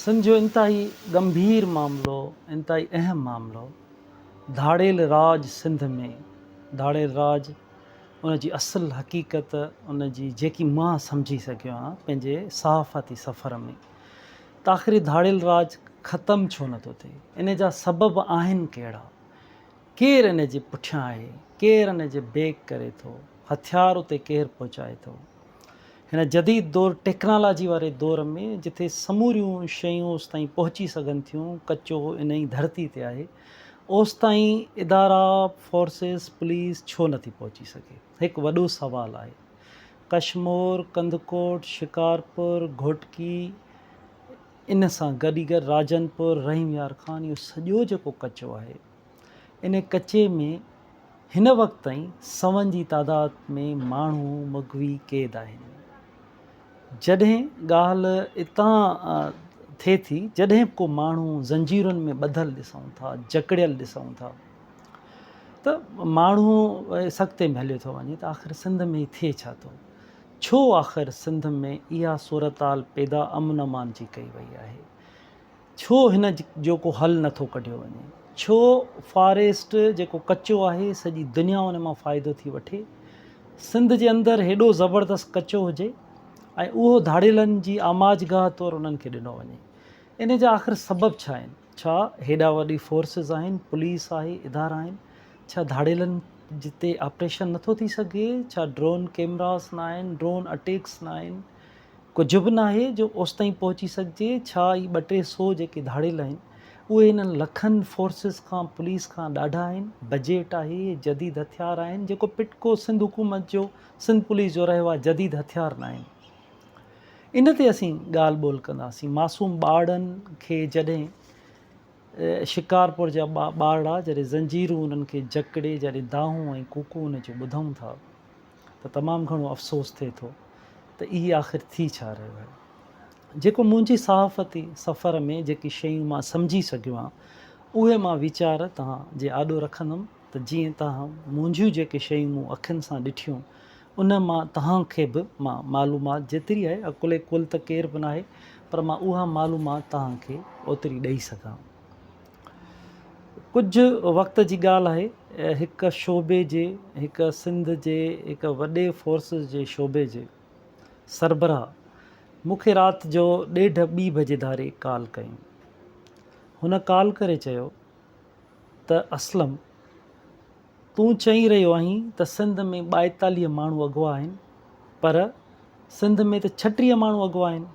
सिंध जो इंतहाई गंभीर मामिलो, इंतहाई अहम मामिलो, धाड़ेल राज सिंध में, धाड़ेल राज उन जी असुलु हक़ीक़त, उन जी जेकी मां सम्झी सघियो आहियां पंहिंजे सहाफ़ती सफ़र में, त आख़िर धाड़ेल राज ख़तमु छो नथो थिए? इन जा सबब आहिनि कहिड़ा? केरु इन जे पुठियां आहे? केरु इन जे बेक करे थो? हथियार उते केरु पहुचाए थो? हिन जदीद दौर टेक्नोलॉजी वारे दौर में जिथे समूरियूं शयूं ओसि ताईं पहुची सघनि थियूं, कचो इन ई धरती ते आहे, ओसि ताईं इदारा, फोर्सिस, पुलिस छो नथी पहुची सघे? हिकु वॾो सुवालु आहे। कशमोर, कंदकोट, शिकारपुर, घोटकी, इन सां गॾु राजनपुर, रहीम यार ख़ान, इहो सॼो जेको कचो आहे, इन कचे में हिन वक़्त ताईं 100 जी तादाद में माण्हू मुग़वी क़ैद आहिनि। जॾहिं ॻाल्हि इतां थिए थी, जॾहिं को माण्हू ज़ंजीरुनि में ॿधल ॾिसूं था, जकड़ियल ॾिसूं था, त माण्हू सख़्ते में हलियो थो वञे त आख़िर सिंध में थिए छा थो? छो आख़िर सिंध में इहा सूरताल पैदा अमन अमान जी कई वई आहे? छो हिन जो को हल नथो कढियो वञे? छो फॉरेस्ट जेको कचो आहे सॼी दुनिया उन मां फ़ाइदो थी वठे, सिंध जे अंदरि हेॾो ज़बरदस्त कचो हुजे ऐं उहो धाड़ेलनि जी आमाजगाह तौरु उन्हनि खे ॾिनो वञे? इन जा आख़िर सबब छा आहिनि? छा हेॾा वॾी फोर्सिस आहिनि, पुलिस आहे, इदारा आहिनि? छा धाड़ेलनि जिते ऑपरेशन नथो थी सघे? छा ड्रोन कैमरास न आहिनि? ड्रोन अटैक्स न आहिनि? कुझु बि न आहे जो ओसि ताईं पहुची सघिजे? छा ई 200-300 जेके धाड़ेल आहिनि उहे हिननि लखनि फोर्सिस खां, पुलिस खां ॾाढा आहिनि? बजट आहे, जदीद हथियार आहिनि? जेको पिटको सिंध हुकूमत जो, सिंध पुलिस जो रहियो आहे, जदीद हथियार न आहिनि? इन ते असीं ॻाल्हि ॿोल कंदासीं। मासूम ॿारनि खे जॾहिं शिकारपुर जा ॿारड़ा जॾहिं ज़ंजीरूं उन्हनि खे जकड़े, जॾहिं दाहूं ऐं कूकू उन जो ॿुधूं था, त तमामु घणो अफ़सोस थिए थो त इहे आख़िर थी छा रहियो आहे? जेको मुंहिंजी सहाफ़ती सफ़र में जेकी शयूं मां सम्झी सघियो आहियां, उहे मां वीचार तव्हां जे आॾो रखंदुमि, त जीअं तव्हां मुंहिंजियूं जेके शयूं मूं अखियुनि सां ॾिठियूं, उन मां तव्हांखे बि मां मालूमात जेतिरी आहे, अकुले कुल त केर बि न आहे, पर मां उहा मालूमात तव्हांखे ओतिरी ॾेई सघां। कुझु वक़्त जी ॻाल्हि आहे, हिकु शोबे जे, हिकु सिंध जे हिकु वॾे फोर्सिस जे शोबे जे सरबराह मूंखे राति जो 1:30-2 बजे धारे कॉल कयूं। हुन कॉल करे चयो त असलम, तूं चई रहियो आहीं त सिंध में 42 माण्हू अॻुवा आहिनि, पर सिंध में त 36 माण्हू अॻुवा आहिनि।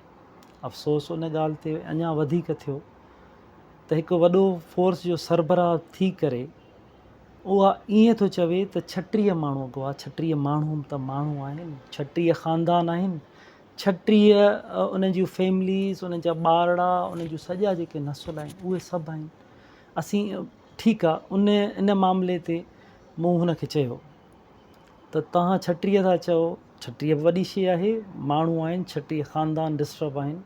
अफ़सोस उन ॻाल्हि ते अञा वधीक थियो त हिकु वॾो फोर्स जो सरबराह थी करे उहा ईअं थो चवे त 36 माण्हू अॻुवा। 36 माण्हू त माण्हू आहिनि, 36 ख़ानदान आहिनि, 36 उन जूं फैमिलीज़, उन जा ॿारड़ा, उन जूं सॼा जेके नसुल आहिनि, उहे सभु आहिनि। असीं ठीकु आहे, इन मामले ते मूं हुनखे चयो त तव्हां 36 था चओ, 36 बि वॾी शइ आहे, माण्हू आहिनि, 36 ख़ानदान डिस्टर्ब आहिनि,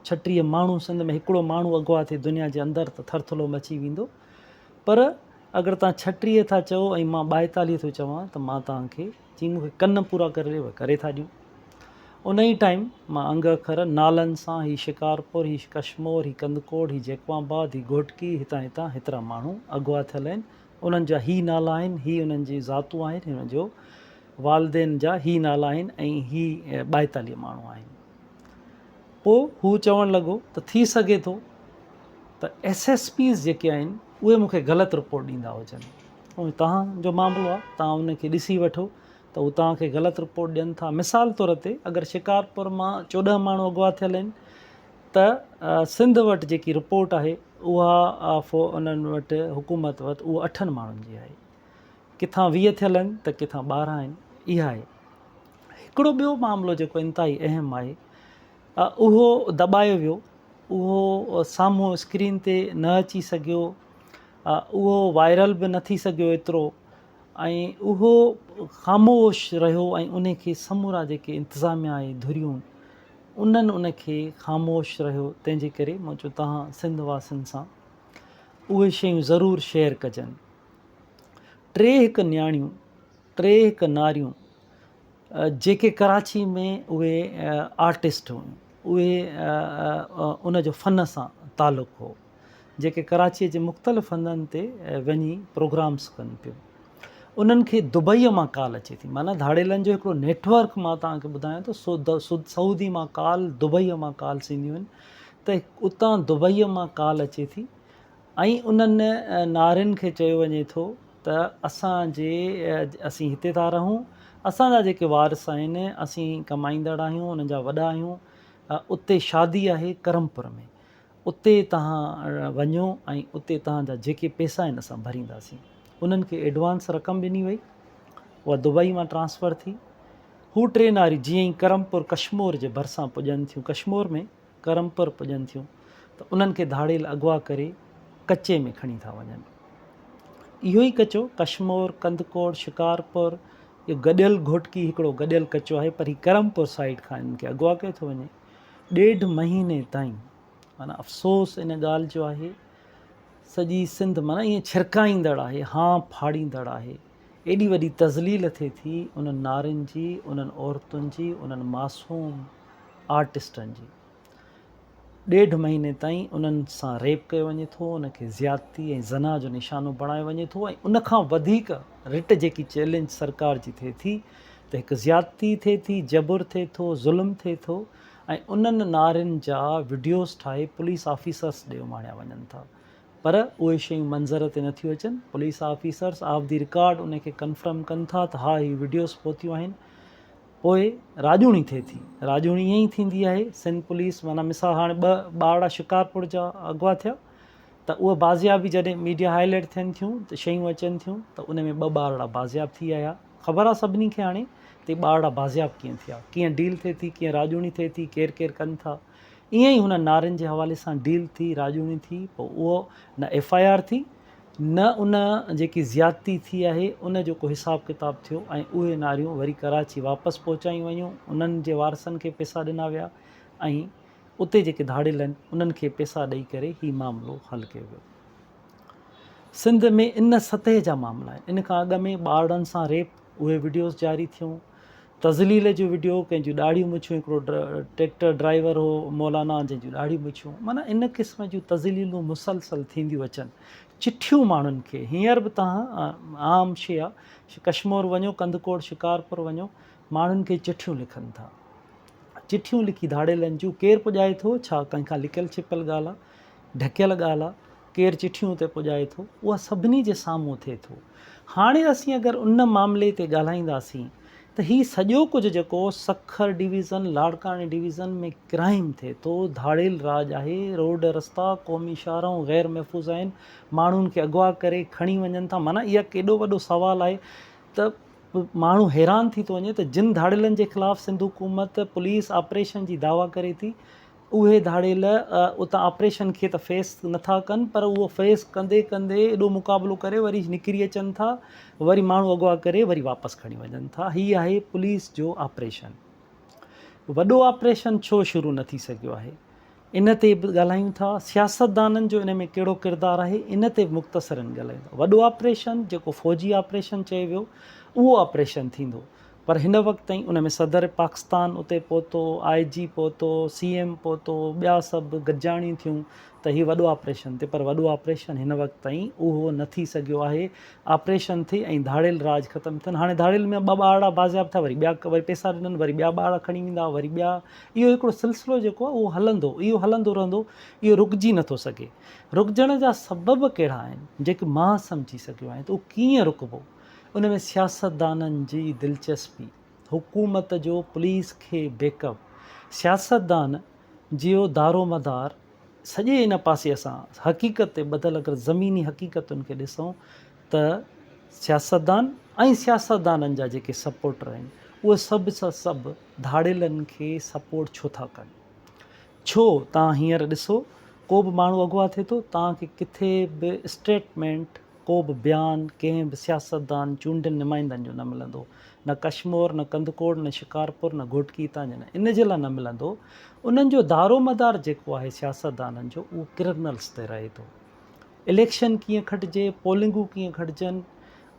36 माण्हू सिंध में हिकिड़ो माण्हू अॻुवा थिए दुनिया जे अंदरि त थरथलो मची वेंदो। पर अगरि तव्हां 36 था चओ ऐं मां 42 थो चवां त मां तव्हांखे जीअं मूंखे कन पूरा करे था ॾियूं। उन ई टाइम मां अंग अखर नालनि सां, ही शिकारपुर, ही कशमोर, ही कंदकोट, ही जैकवाबाद, ही घोटकी, हितां हेतिरा माण्हू अॻुवा थियल आहिनि, उन्हनि जा ही नाला आहिनि, ही उन्हनि जी ज़ातूं आहिनि, हिन जो वालदेन जा ही नाला आहिनि ऐं ही 42 माण्हू आहिनि। पोइ हू चवणु लॻो त थी सघे थो त SSPs जेके आहिनि उहे मूंखे ग़लति रिपोर्ट ॾींदा हुजनि, ऐं तव्हांजो मामिलो आहे, तव्हां उनखे ॾिसी वठो त उहे तव्हांखे ग़लति रिपोर्ट ॾियनि था। मिसाल तौर ते अगरि शिकारपुर मां 14 माण्हू अॻुवा थियल आहिनि त सिंध वटि जेकी रिपोर्ट आहे उहा उन्हनि वटि हुकूमत वटि उहा 8 माण्हुनि जी आहे। किथां 20 थियल आहिनि त किथां 12 आहिनि। इहा आहे हिकिड़ो ॿियो मामिलो जेको इंतहाई अहम आहे, उहो दॿायो वियो, उहो साम्हूं स्क्रीन ते न अची सघियो, उहो वायरल बि न थी सघियो एतिरो, ऐं उहो ख़ामोश रहियो, ऐं उन खे समूरा जेके इंतिज़ामिया आहे, धुरियूं, उन्हनि उन खे ख़ामोश रहियो। तंहिंजे करे मां चयो तव्हां सिंध वासियुनि सां उहे शयूं ज़रूरु शेयर कजनि। 3 हिकु न्याणियूं, 3 हिकु नारियूं जेके कराची में उहे आर्टिस्ट हुयूं, उहे उन जो फ़न सां तालुक़ु हो, जेके कराचीअ जे मुख़्तलिफ़ हंधनि ते वञी प्रोग्राम्स कनि पियूं। उन्हनि खे दुबईअ मां कॉल अचे थी, माना धाड़ेलनि जो हिकिड़ो नेटवर्क मां तव्हांखे ॿुधायां थो, सऊदी मां कॉल, दुबईअ मां कॉल्स ईंदियूं आहिनि, त उतां दुबईअ मां कॉल अचे थी ऐं उन्हनि नारियुनि खे चयो वञे थो त असीं हिते था रहूं, असांजा जेके वारिस आहिनि, असीं कमाईंदड़ आहियूं, उन्हनि जा वॾा आहियूं, उते शादी आहे करमपुर में, उते तव्हां वञो ऐं उते तव्हांजा जेके पैसा आहिनि असां भरींदासीं। उन्हनि खे एडवांस रक़म ॾिनी वई, उहा दुबई मां ट्रांसफ़र थी। हू टे नारियूं जीअं ई करमपुर कश्मीर जे भरिसां पुॼनि थियूं, कश्मीर में करमपुर पुॼनि थियूं, त उन्हनि खे धाड़ेल अगवा करे कचे में खणी था वञनि। इहो ई कचो कश्मीर, कंदकोट, शिकारपुर, इहो गॾियल घोटकी हिकिड़ो गॾियल कचो आहे, पर हीउ करमपुर साइड खां इन्हनि खे अगवा कयो थो वञे। 1.5 महीने ताईं, माना अफ़सोस इन ॻाल्हि जो आहे, सॼी सिंध माना ईअं छिरकाईंदड़ आहे, फाड़ींदड़ आहे, एॾी वॾी तज़लील थिए थी उन्हनि नारियुनि जी, उन्हनि औरतुनि जी, उन्हनि मासूम आर्टिस्टनि जी। 1.5 महीने ताईं उन्हनि सां रेप कयो वञे थो, उनखे ज़्यादती ऐं ज़ना जो निशानो बणायो वञे थो, ऐं उनखां वधीक रिट जेकी चैलेंज सरकार जी थिए थी, त हिकु ज़्यादती थिए थी, जबुर थिए थो, ज़ुल्म थिए थो, ऐं उन्हनि नारियुनि जा वीडियोज़ ठाहे पुलिस ऑफिसर्स ॾे उमाणिया वञनि था, पर उहे शयूं मंज़र ते नथियूं अचनि। Police officers of the record उनखे कंफर्म कनि था त हा हीअ वीडियोज़ पहुतियूं आहिनि। पोइ राजूणी थिए थी, राजूणी ईअं ई थींदी आहे। सिंध पुलिस माना मिसाल हाणे 2 ॿार शिकारपुर जा अगवा थिया, त उहे बाज़ियाबी जॾहिं मीडिया हाईलाइट थियनि थियूं, त शयूं अचनि थियूं, त उन में 2 ॿार बाज़ियाब थी आया। ख़बर आहे सभिनी खे हाणे त ॿार बाज़ियाब कीअं थिया, कीअं डील थिए थी, कीअं राजूणी थिए थी, केरु कनि था। ईअं ई हुन नारियुनि जे हवाले सां डील थी, राजूणी थी, पोइ उहो न FIR थी, न उन जेकी ज़्यादती थी आहे उन जो को हिसाबु किताबु थियो, ऐं उहे नारियूं वरी कराची वापसि पहुचायूं वयूं, उन्हनि जे वारसनि खे पैसा ॾिना विया, ऐं उते जेके धाड़ेल आहिनि उन्हनि खे पैसा ॾेई करे हीउ मामिलो हल कयो वियो। सिंध में इन सतह जा मामला आहिनि। इन खां अॻु में ॿारनि सां रेप, उहे वीडियोज़ जारी थियूं, तज़लील जो वीडियो, कंहिंजूं ॾाढियूं मुछियूं, हिकिड़ो ट्रैक्टर ड्राइवर हो मौलाना, जंहिंजूं ॾाढियूं मुछियूं, माना इन क़िस्म जूं तज़लीलूं मुसलसल थींदियूं अचनि। चिठियूं माण्हुनि खे, हींअर बि तव्हां आम शइ आहे, कश्मीर वञो, कंदकोट, शिकारपुर वञो, माण्हुनि खे चिठियूं लिखनि था, चिठियूं लिखी धाड़ेलनि जूं, केरु पुॼाए थो, छा कंहिंखां लिकियल छिपियल ॻाल्हि आहे, ढकियल ॻाल्हि आहे, केरु चिठियूं ते पुॼाए थो, उहा सभिनी जे साम्हूं थिए थो। हाणे असीं अगरि उन मामले ते ॻाल्हाईंदासीं त हीउ सॼो कुझु जेको सखर डिवीज़न, लाड़कानी डिवीज़न में क्राइम थिए थो, धाड़ेल राज आहे, रोड रस्ता, क़ौमी शाहराऊं ग़ैर महफ़ूज़ आहिनि, माण्हुनि खे अगवा करे खणी वञनि था। माना इहा केॾो वॾो सुवालु आहे त माण्हू हैरान थी थो वञे त जिन धाड़ेलनि जे ख़िलाफ़ु सिंध हुकूमत पुलिस ऑपरेशन जी दावा करे थी, उहे धाड़ेल उतां ऑपरेशन खे त फेस नथा कनि, पर उहो फेस कंदे कंदे एॾो मुक़ाबिलो करे वरी निकिरी अचनि था, वरी माण्हू अगवा करे वरी वापसि खणी वञनि था। हीअ आहे पुलिस जो ऑपरेशन। वॾो ऑपरेशन छो शुरू न थी सघियो आहे, इन ते बि ॻाल्हायूं था। सियासतदाननि जो इन में कहिड़ो किरदारु आहे, इन ते मुख़्तसरनि ॻाल्हायूं था। वॾो ऑपरेशन जेको फ़ौजी ऑपरेशन चयो वियो, उहो ऑपरेशन थींदो, पर हिन वक़्त ताईं उन में सदर पाकिस्तान उते पहुतो, IG पहुतो, CM पहुतो, ॿिया सभु गॾिजाणियूं थियूं, त हीउ वॾो ऑपरेशन थिए, पर वॾो ऑपरेशन हिन वक़्त ताईं उहो न थी सघियो आहे। ऑपरेशन थिए ऐं धाड़ेल राज ख़तमु थियनि। हाणे धाड़ेल में 2 ॿार बाज़ियाब थिया, वरी पैसा ॾिननि, वरी ॿिया ॿार खणी वेंदा, वरी ॿिया, इहो हिकिड़ो सिलसिलो जेको आहे उहो हलंदो, इहो हलंदो रहंदो, इहो रुकिजी नथो सघे। रुकजण जा सबब कहिड़ा आहिनि जेके मां सम्झी सघियो आहियां, त उहो कीअं रुकबो। उन में सियासतदाननि जी दिलचस्पी, हुकूमत जो पुलिस खे बैकअप, सियासतदान जो दारोमदार सॼे इन पासे असां हक़ीक़त ते ॿधल अगरि ज़मीनी हक़ीक़तुनि खे ॾिसूं त सियासतदान ऐं सियासतदाननि जा जेके सपोर्टर आहिनि, उहे सभु धाड़ेलनि खे सपोर्ट छो था कनि। छो तव्हां हींअर ॾिसो, को बि माण्हू अगवा थिए थो, तव्हांखे किथे बि स्टेटमेंट, को बि बयानु कंहिं बि सियासतदान चूंडियल नुमाइंदनि जो न मिलंदो, न कश्मीर, न कंदकोट, न शिकारपुर, न घोटकी तां न, इन जे लाइ न मिलंदो। उन्हनि जो दारोमदार जेको आहे सियासतदाननि जो, उहो क्रिमिनल्स ते रहे थो। इलेक्शन कीअं खटिजे, पोलिंगूं कीअं खटिजनि,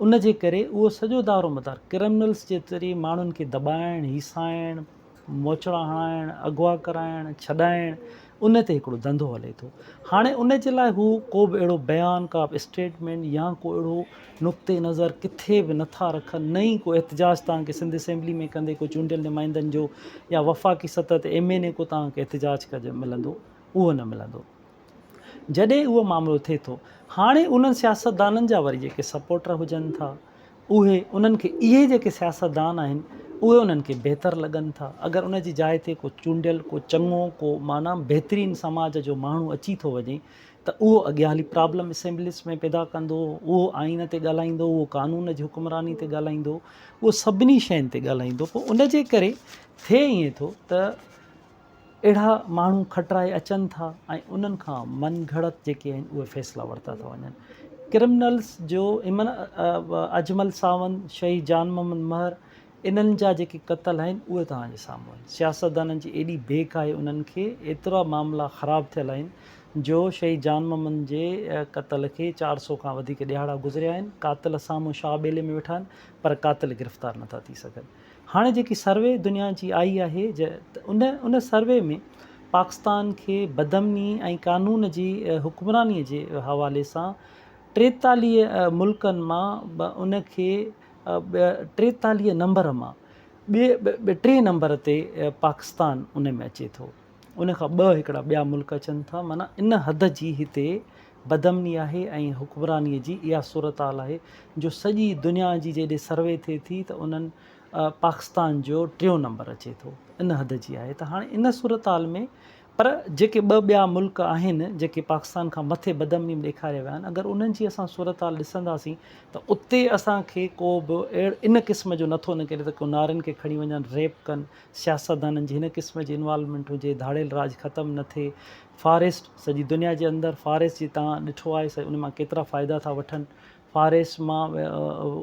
उन जे करे उहो सॼो दारोमदार क्रिमिनल्स जे ज़रिए माण्हुनि खे दॿाइणु, हिसाइणु, मोचड़ा हणाइण, अगवा कराइण, छॾाइण, उन ते हिकिड़ो धंधो हले थो। हाणे उन जे लाइ हू को बि अहिड़ो बयानु, का बि स्टेटमेंट या को अहिड़ो नुक़्ते नज़र किथे बि नथा रखनि, न ई को एहतिजाज तव्हांखे सिंध असेंबली में कंदे को चूंडियल नुमाइंदनि जो या वफ़ाक़ी सतह ते MNA को तव्हांखे एहतिजाज कजे मिलंदो, उहो न मिलंदो। जॾहिं उहो मामिलो थिए थो, हाणे उन्हनि सियासतदाननि जा वरी जेके सपोर्टर हुजनि था, उहे उन्हनि खे इहे जेके सियासतदान आहिनि उहे उन्हनि खे बहितरु लॻनि था। अगरि उन जी जाइ ते को चूंडियल, को चङो, को माना बहितरीनु समाज जो माण्हू अची थो वञे, त उहो अॻियां हली प्रॉब्लम असेंबलीस में पैदा कंदो, उहो आइन ते ॻाल्हाईंदो, उहो कानून जी हुकुमरानी ते ॻाल्हाईंदो, उहो सभिनी शयुनि ते ॻाल्हाईंदो। पोइ उन जे करे थिए ईअं थो त अहिड़ा माण्हू खटराए अचनि था ऐं उन्हनि खां मन घड़त जेके आहिनि उहे फ़ैसिला वरिता था वञनि। क्रिमिनल्स जो अजमल सावंत, शहीद जान मोहम्मद महर, इन्हनि जा जेके क़तल आहिनि उहे तव्हांजे साम्हूं आहिनि। सियासतदाननि जी एॾी बेक आहे उन्हनि खे, एतिरा मामला ख़राबु थियल आहिनि जो शहीद जान मोहम्मद जे क़तल खे 400 खां वधीक ॾियारा गुज़रिया आहिनि। कातिल साम्हूं शाह बेले में वेठा आहिनि, पर कातिल गिरफ़्तार नथा थी सघनि। हाणे जेकी सर्वे दुनिया जी आई आहे, उन सर्वे में पाकिस्तान खे बदमनी ऐं कानून जी हुकुमरानीअ जे हवाले सां 43 मुल्कनि मां उनखे 43 नंबर मां टे नंबर ते पाकिस्तान उन में अचे थो। उन खां हिकिड़ा ॿिया मुल्क अचनि था। माना इन हद जी हिते बदमनी आहे ऐं हुकुमरानीअ जी इहा सूरत हाल आहे जो सॼी दुनिया जी जॾहिं सर्वे थिए थी त उन्हनि पाकिस्तान जो 3 नंबर अचे थो। इन हद जी आहे। त हाणे इन सूरत हाल में पर जेके ॿिया मुल्क आहिनि जेके पाकिस्तान खां मथे बदमनी में ॾेखारे विया आहिनि, अगरि उन्हनि जी असां सूरत हाल ॾिसंदासीं त उते असांखे को बि इन क़िस्म जो नथो निकिरे त को नारियुनि खे खणी वञनि, रेप कनि, सियासतदाननि जी हिन क़िस्म जी इन्वॉल्वमेंट हुजे, धाड़ेल राज ख़तमु न थिए। फॉरेस्ट सॼी दुनिया जे अंदरि फॉरेस्ट जी तव्हां ॾिठो आहे उन मां केतिरा फ़ाइदा था वठनि। फॉरेस्ट मां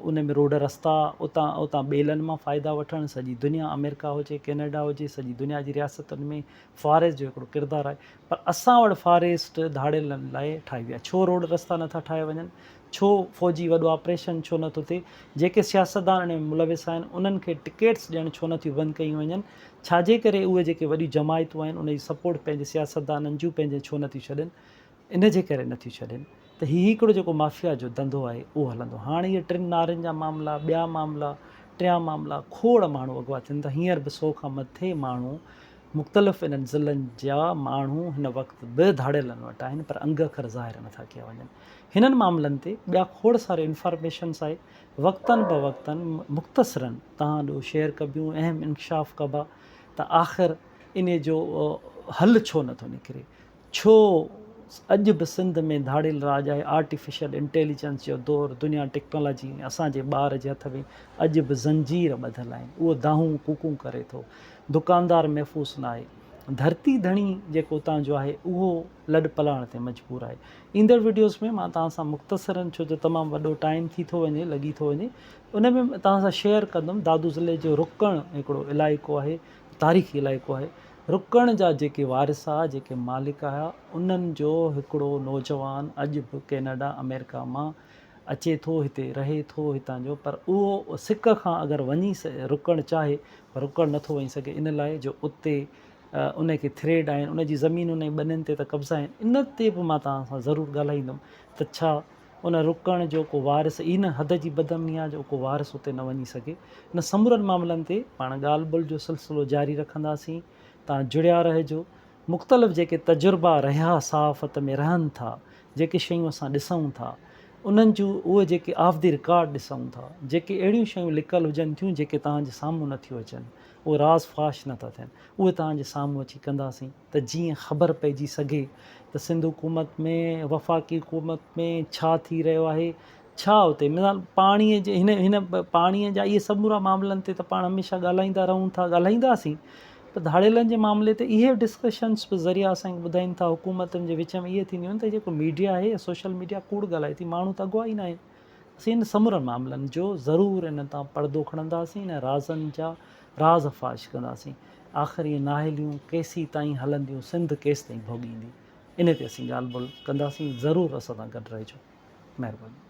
उन में रोड रस्ता, उतां ॿेलनि मां फ़ाइदा वठणु, सॼी दुनिया, अमेरिका हुजे, कैनेडा हुजे, सॼी दुनिया जी रियासतुनि में फॉरेस्ट जो हिकिड़ो किरदारु आहे। पर असां वटि फॉरेस्ट धाड़ेलनि लाइ ठाही विया। छो रोड रस्ता नथा ठाहे वञनि? छो फ़ौजी वॾो ऑपरेशन छो नथो थिए? जेके सियासतदान हिन में मुलविस आहिनि उन्हनि खे टिकेट्स ॾियणु छो नथियूं बंदि कयूं वञनि? छाजे करे उहे जेके वॾियूं जमायतूं आहिनि उन जी सपोर्ट पंहिंजे सियासतदाननि जूं पंहिंजे छो नथियूं छॾनि? इन जे करे नथियूं छॾनि त हिकिड़ो जेको माफ़िया जो धंधो आहे उहो हलंदो। हाणे इहे 3 नारियुनि जा मामला, ॿिया मामला, 3 मामला, खोड़ माण्हू अॻुवा थियनि था। हींअर बि 100 खां मथे माण्हू मुख़्तलिफ़ इन्हनि ज़िलनि जा माण्हू हिन वक़्तु बि धाड़ेलनि वटि आहिनि, पर अंग अखर ज़ाहिर नथा कया वञनि। हिननि मामलनि ते ॿिया खोड़ सारे इंफॉर्मेशन्स आहे, वक़्तनि ब वक़्तनि मुख़्तसिरनि तव्हां ॾो शेयर कबियूं, अहम इंकशाफ़ कबा त आख़िर इन जो हल छो नथो निकिरे। छो अॼु बि सिंध में धाड़ेल राज आहे? आर्टिफिशियल इंटेलिजेंस जो दौरु, दुनिया टेक्नोलॉजी में असांजे ॿार जे हथ में अॼु बि ज़ंजीर ॿधियलु आहिनि, उहो दाहूं कूकूं करे थो। दुकानदार महफ़ूज़ न आहे। धरती धणी जेको उतां जो आहे उहो लॾ पलाइण ते मजबूर आहे। ईंदड़ वीडियोज़ में मां तव्हां सां मुख़्तसिरनि, छो जो तमामु वॾो टाइम थी थो वञे, लॻी थो वञे, उन में तव्हां सां शेयर कंदुमि। दादू ज़िले जो रुकण हिकिड़ो इलाइक़ो आहे, तारीख़ी इलाइक़ो आहे। रुकण जा जेके वारिसा, जेके मालिक हुआ, उन्हनि जो हिकिड़ो नौजवान अॼु बि कैनेडा, अमेरिका मां अचे थो, हिते रहे थो हितां जो, पर उहो सिक खां अगरि वञी रुकणु चाहे पर रुकणु नथो वञी सघे, इन लाइ जो उते उनखे थ्रेड आहिनि, उन जी ज़मीन उन जी ॿनियुनि ते त कब्ज़ा आहिनि। इन ते बि मां तव्हां सां ज़रूरु ॻाल्हाईंदुमि त छा उन रुकण जो को वारिस, इन हद जी बदमनी आहे जो को वारिस उते न वञी सघे। इन समूरनि मामलनि ते पाण ॻाल्हि ॿोल जो सिलसिलो जारी रखंदासीं। तव्हां जुड़िया रहिजो। मुख़्तलिफ़ जेके तजुर्बा रहिया सहाफ़त में रहनि था, जेके शयूं असां ॾिसूं था, उन्हनि जूं उहे जेके ऑफ द रिकॉर्ड ॾिसूं था, जेके अहिड़ियूं शयूं लिकल हुजनि थियूं जेके तव्हांजे साम्हूं नथियूं अचनि, उहे राज़ फाश नथा थियनि, उहे तव्हांजे साम्हूं अची कंदासीं त जीअं ख़बर पइजी सघे त सिंध हुकूमत में, वफ़ाक़ी हुकूमत में छा थी रहियो आहे, छा उते मिसाल पाणीअ जे हिन पाणीअ जा इहे समूरा मामलनि ते त पाण हमेशह ॻाल्हाईंदा रहूं था, ॻाल्हाईंदासीं। त धाड़ेलनि जे मामले ते इहे डिस्कशन्स बि ज़रिया असांखे ॿुधाइनि था। हुकूमतुनि जे विच में इहे थींदियूं आहिनि त जेको मीडिया आहे या सोशल मीडिया कूड़ ॻाल्हाए थी, माण्हू त अॻुवाई न आहिनि। असीं इन समूरनि मामलनि जो ज़रूरु इन तां पर्दो खणंदासीं, इन राज़नि जा राज़ फाश कंदासीं। आख़िर इहे नाहिलियूं केसीं ताईं हलंदियूं, सिंध केसि ताईं भोॻींदी, इन ते असीं ॻाल्हि ॿोल कंदासीं। ज़रूरु असां सां गॾु रहिजो। महिरबानी।